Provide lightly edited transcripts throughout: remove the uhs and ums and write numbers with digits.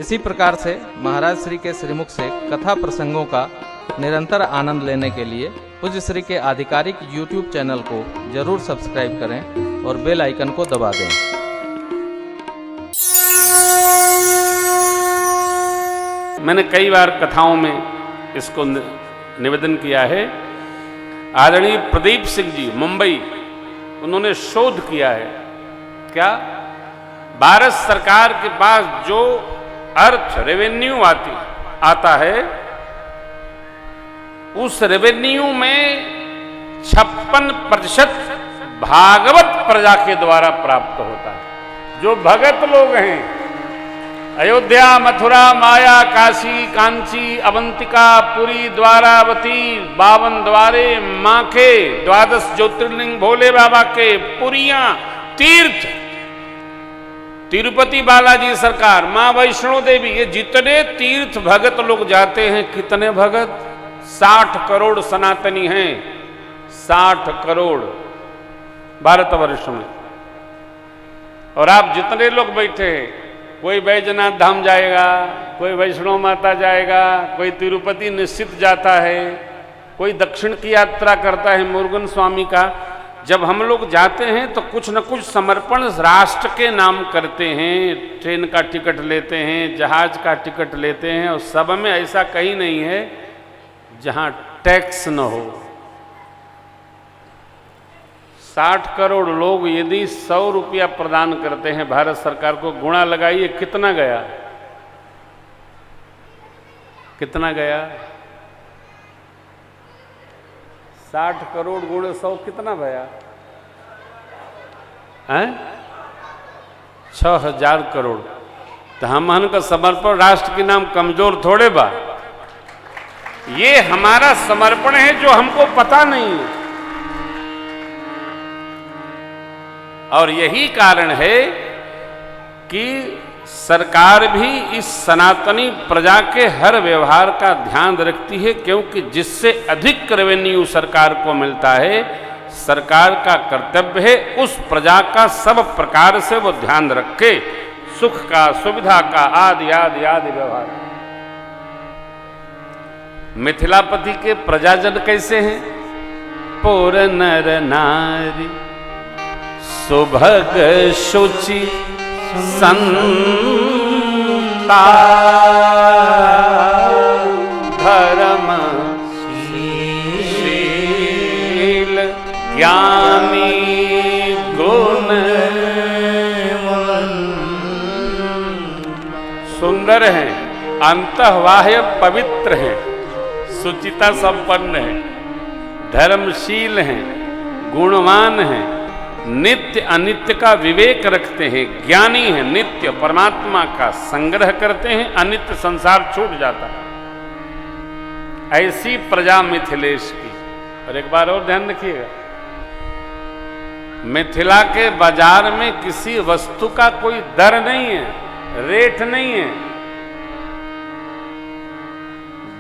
इसी प्रकार से महाराज श्री के श्रीमुख से कथा प्रसंगों का निरंतर आनंद लेने के लिए पूज्य श्री के आधिकारिक YouTube चैनल को जरूर सब्सक्राइब करें और बेल आइकन को दबा दें। मैंने कई बार कथाओं में इसको निवेदन किया है। आदरणीय प्रदीप सिंह जी मुंबई, उन्होंने शोध किया है। क्या भारत सरकार के पास जो अर्थ रेवेन्यू आता है, उस रेवेन्यू में 56% भागवत प्रजा के द्वारा प्राप्त होता है। जो भगत लोग हैं, अयोध्या, मथुरा, माया, काशी, कांची, अवंतिका, पुरी, द्वारावती, 52 द्वारे, माँ के 12 ज्योतिर्लिंग, भोले बाबा के, पुरियां, तीर्थ, तिरुपति बालाजी सरकार, माँ वैष्णो देवी, ये जितने तीर्थ भगत लोग जाते हैं, कितने भगत? 60 करोड़ सनातनी हैं। 60 करोड़ भारतवर्ष में। और आप जितने लोग बैठे हैं, कोई बैजनाथ धाम जाएगा, कोई वैष्णो माता जाएगा, कोई तिरुपति निश्चित जाता है, कोई दक्षिण की यात्रा करता है मुरुगन स्वामी का। जब हम लोग जाते हैं तो कुछ न कुछ समर्पण राष्ट्र के नाम करते हैं। ट्रेन का टिकट लेते हैं, जहाज का टिकट लेते हैं, और सब में ऐसा कहीं नहीं है जहां टैक्स न हो। 60 करोड़ लोग यदि 100 रुपया प्रदान करते हैं भारत सरकार को, गुणा लगाइए कितना गया? कितना गया? 60 करोड़ गुणे 100 कितना भया? 6000 करोड़। तो हमन का समर्पण राष्ट्र के नाम कमजोर थोड़े बा। ये हमारा समर्पण है जो हमको पता नहीं है। और यही कारण है कि सरकार भी इस सनातनी प्रजा के हर व्यवहार का ध्यान रखती है, क्योंकि जिससे अधिक रेवेन्यू सरकार को मिलता है, सरकार का कर्तव्य है उस प्रजा का सब प्रकार से वो ध्यान रखे, सुख का, सुविधा का, आदि आदि आदि व्यवहार। मिथिलापति के प्रजाजन कैसे हैं? पुर नर नारी सुभग शुचि संता धर्म शील ज्ञानी गुण सुंदर हैं, अंतःबाह्य पवित्र हैं, सुचिता संपन्न है, धर्मशील हैं, गुणवान हैं, नित्य अनित्य का विवेक रखते हैं, ज्ञानी हैं, नित्य परमात्मा का संग्रह करते हैं, अनित्य संसार छूट जाता है। ऐसी प्रजा मिथिलेश की। और एक बार और ध्यान रखिएगा, मिथिला के बाजार में किसी वस्तु का कोई दर नहीं है, रेट नहीं है।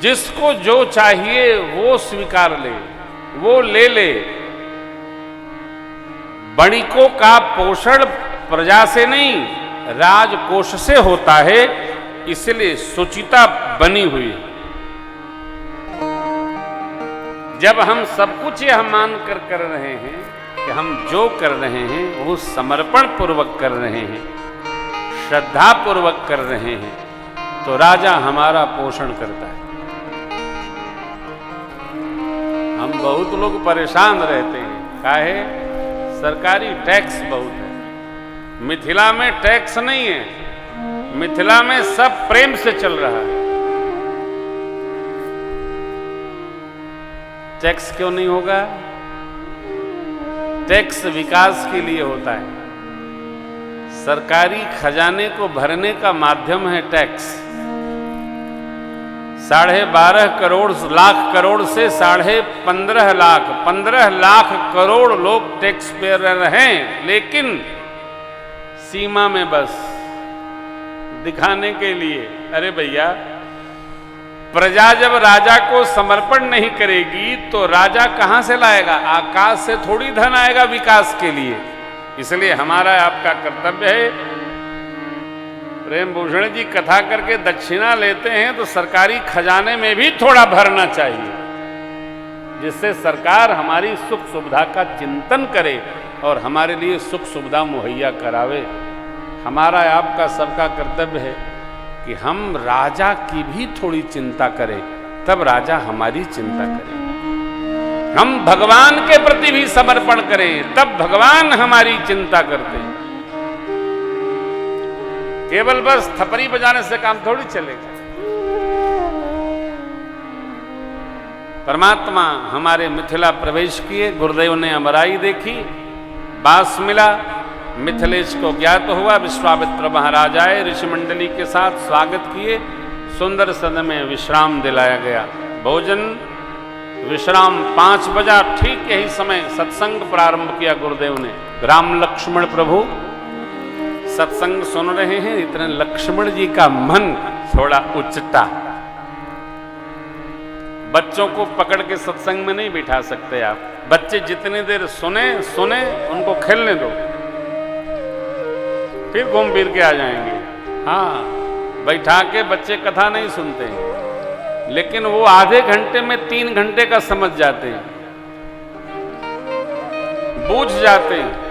जिसको जो चाहिए वो स्वीकार ले, वो ले ले। वणिकों का पोषण प्रजा से नहीं, राजकोष से होता है, इसलिए सुचिता बनी हुई। जब हम सब कुछ यह मान कर रहे हैं कि हम जो कर रहे हैं वो समर्पण पूर्वक कर रहे हैं, श्रद्धा पूर्वक कर रहे हैं, तो राजा हमारा पोषण करता है। हम बहुत लोग परेशान रहते हैं, काहे? सरकारी टैक्स बहुत है। मिथिला में टैक्स नहीं है, मिथिला में सब प्रेम से चल रहा है। टैक्स क्यों नहीं होगा? टैक्स विकास के लिए होता है। सरकारी खजाने को भरने का माध्यम है टैक्स। 12.5 करोड़ लाख करोड़ से 15.5 लाख 15 लाख करोड़ लोग टैक्स पेयर हैं, लेकिन सीमा में बस दिखाने के लिए। अरे भैया, प्रजा जब राजा को समर्पण नहीं करेगी तो राजा कहां से लाएगा? आकाश से थोड़ी धन आएगा विकास के लिए। इसलिए हमारा आपका कर्तव्य है प्रेम भूषण जी कथा करके दक्षिणा लेते हैं तो सरकारी खजाने में भी थोड़ा भरना चाहिए, जिससे सरकार हमारी सुख सुविधा का चिंतन करे और हमारे लिए सुख सुविधा मुहैया करावे। हमारा आपका सबका कर्तव्य है कि हम राजा की भी थोड़ी चिंता करें, तब राजा हमारी चिंता करे। हम भगवान के प्रति भी समर्पण करें, तब भगवान हमारी चिंता करते हैं। केवल बस थपरी बजाने से काम थोड़ी चलेगा। परमात्मा हमारे मिथिला प्रवेश किए, गुरुदेव ने अमराई देखी, बास मिला, मिथिलेश को ज्ञात हुआ, विश्वामित्र महाराज आए, ऋषि मंडली के साथ स्वागत किए, सुंदर सदन में विश्राम दिलाया गया। भोजन विश्राम 5 बजा, ठीक यही समय सत्संग प्रारंभ किया गुरुदेव ने। राम लक्ष्मण प्रभु सत्संग सुन रहे हैं, इतने लक्ष्मण जी का मन थोड़ा उचटा। बच्चों को पकड़ के सत्संग में नहीं बिठा सकते आप। बच्चे जितनी देर सुने उनको खेलने दो, फिर घूम फिर के आ जाएंगे। हाँ, बैठा के बच्चे कथा नहीं सुनते, लेकिन वो आधे घंटे में 3 घंटे का समझ जाते हैं, बूझ जाते हैं।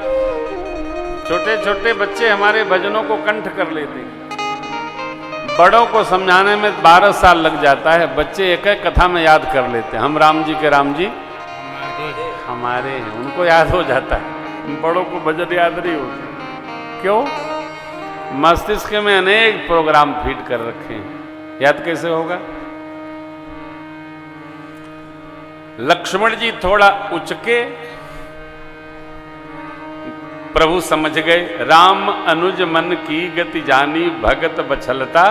छोटे छोटे बच्चे हमारे भजनों को कंठ कर लेते हैं। बड़ों को समझाने में 12 साल लग जाता है, बच्चे एक एक कथा में याद कर लेते हैं। हम राम जी के राम जी हमारे हैं, उनको याद हो जाता है, बड़ों को भजन याद नहीं होते। क्यों? मस्तिष्क में अनेक प्रोग्राम फीड कर रखे हैं, याद कैसे होगा? लक्ष्मण जी थोड़ा उचके, प्रभु समझ गए। राम अनुज मन की गति जानी, भगत बछलता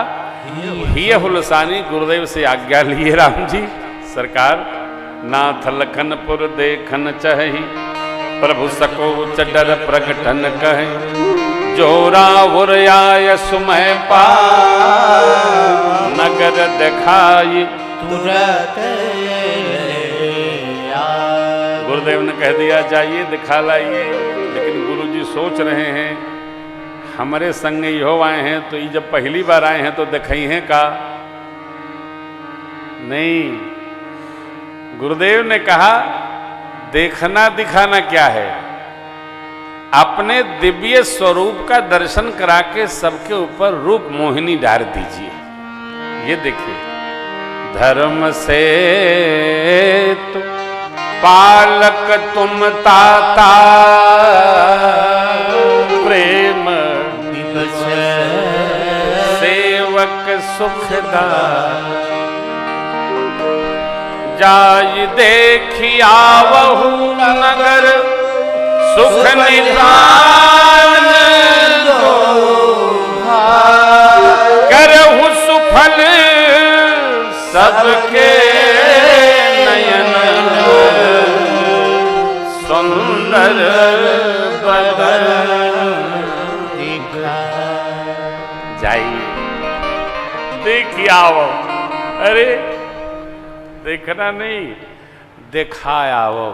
हिय हुलसानी। गुरुदेव से आज्ञा लिए राम जी, सरकार नाथ लखनपुर देखन चहि, प्रभु सको डर प्रगटन कहे। जोरा उरयाय सुमय पा, नगर दिखाई तुरत। गुरुदेव ने कह दिया जाइए दिखा लाइए, लेकिन गुरुजी सोच रहे हैं हमारे संग यो आए हैं तो ये जब पहली बार आए हैं तो दिखाई हैं का नहीं। गुरुदेव ने कहा देखना दिखाना क्या है, अपने दिव्य स्वरूप का दर्शन करा के सबके ऊपर रूप मोहिनी डाल दीजिए। ये देखिए, धर्म से तो पालक तुम ताता, प्रेम सेवक सुखदा। जाय देखी आवहु नगर, सुख निधान दो, करहु सुफल सबके नयन, सुंदर बदन दिखा। जाइए देखिए आओ। अरे देखना नहीं, दिखाया आओ।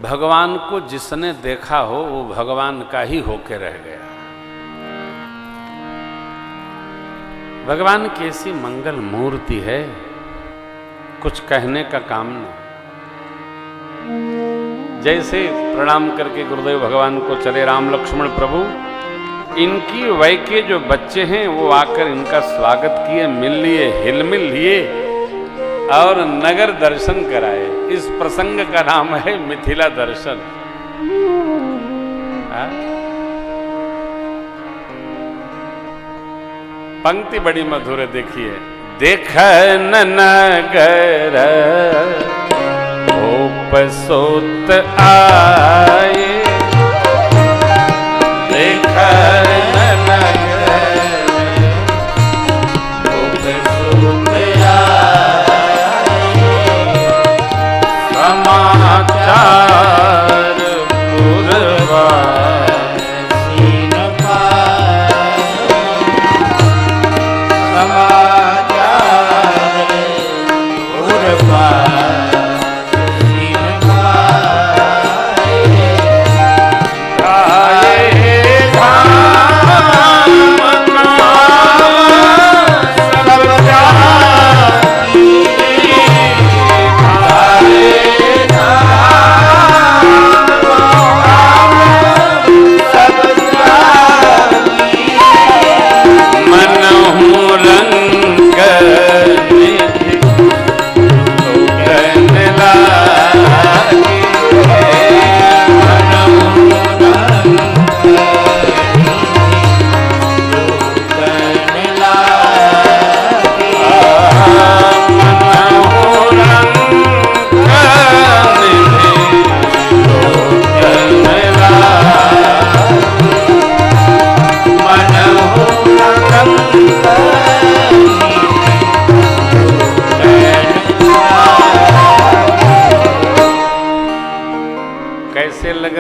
भगवान को जिसने देखा हो वो भगवान का ही होके रह गया। भगवान कैसी मंगल मूर्ति है, कुछ कहने का काम नहीं। जैसे प्रणाम करके गुरुदेव भगवान को चले राम लक्ष्मण प्रभु, इनकी वय के जो बच्चे हैं वो आकर इनका स्वागत किए, मिल लिए, हिलमिल लिए और नगर दर्शन कराए। इस प्रसंग का नाम है मिथिला दर्शन। पंक्ति बड़ी मधुर है, देखिए। देखन नगर भूप सोत आए, देखन नगर भूप सोत आए, समाचार पुरवा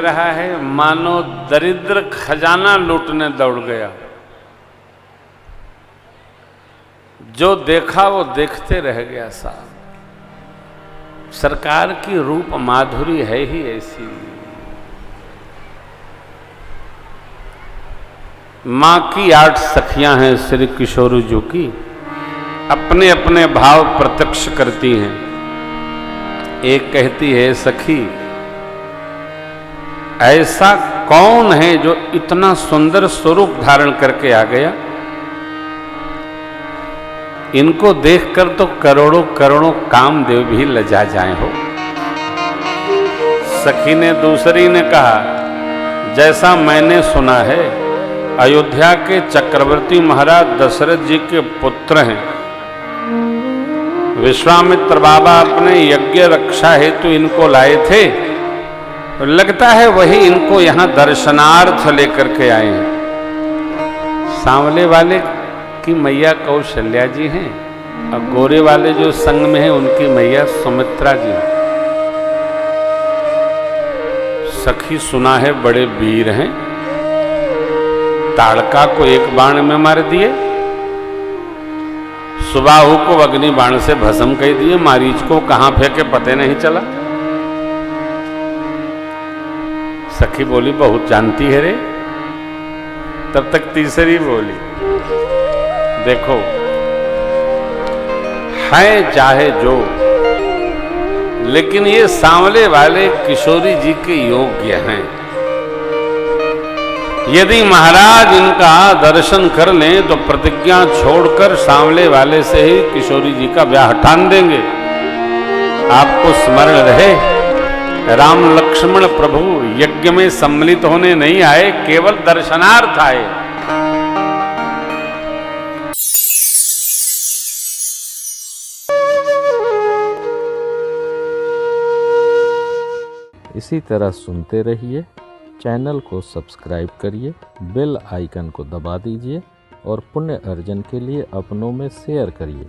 रहा है मानो दरिद्र खजाना लूटने दौड़ गया। जो देखा वो देखते रह गया साहब। सरकार की रूप माधुरी है ही ऐसी। मां की 8 सखियां हैं श्री किशोर जी की, अपने अपने भाव प्रत्यक्ष करती हैं। एक कहती है, सखी ऐसा कौन है जो इतना सुंदर स्वरूप धारण करके आ गया? इनको देखकर तो करोड़ों करोड़ों कामदेव भी लजा जाए हो। सखी ने दूसरी ने कहा, जैसा मैंने सुना है अयोध्या के चक्रवर्ती महाराज दशरथ जी के पुत्र हैं। विश्वामित्र बाबा अपने यज्ञ रक्षा हेतु इनको लाए थे, तो लगता है वही इनको यहां दर्शनार्थ लेकर के आए हैं। सांवले वाले की मैया कौशल्या जी हैं और गोरे वाले जो संग में हैं उनकी मैया सुमित्रा जी। सखी सुना है बड़े वीर हैं, ताड़का को एक बाण में मार दिए, सुबाहु को अग्नि बाण से भस्म कर दिए, मारीच को कहां फेंके पते नहीं चला। सखी बोली, बहुत जानती है रे। तब तक तीसरी बोली, देखो है चाहे जो, लेकिन ये सांवले वाले किशोरी जी के योग्य हैं। यदि महाराज इनका दर्शन कर लें तो प्रतिज्ञा छोड़कर सांवले वाले से ही किशोरी जी का ब्याह ठान देंगे। आपको स्मरण रहे, राम लक्ष्मण प्रभु यज्ञ में सम्मिलित होने नहीं आए, केवल दर्शनार्थ आए। इसी तरह सुनते रहिए, चैनल को सब्सक्राइब करिए, बेल आइकन को दबा दीजिए और पुण्य अर्जन के लिए अपनों में शेयर करिए।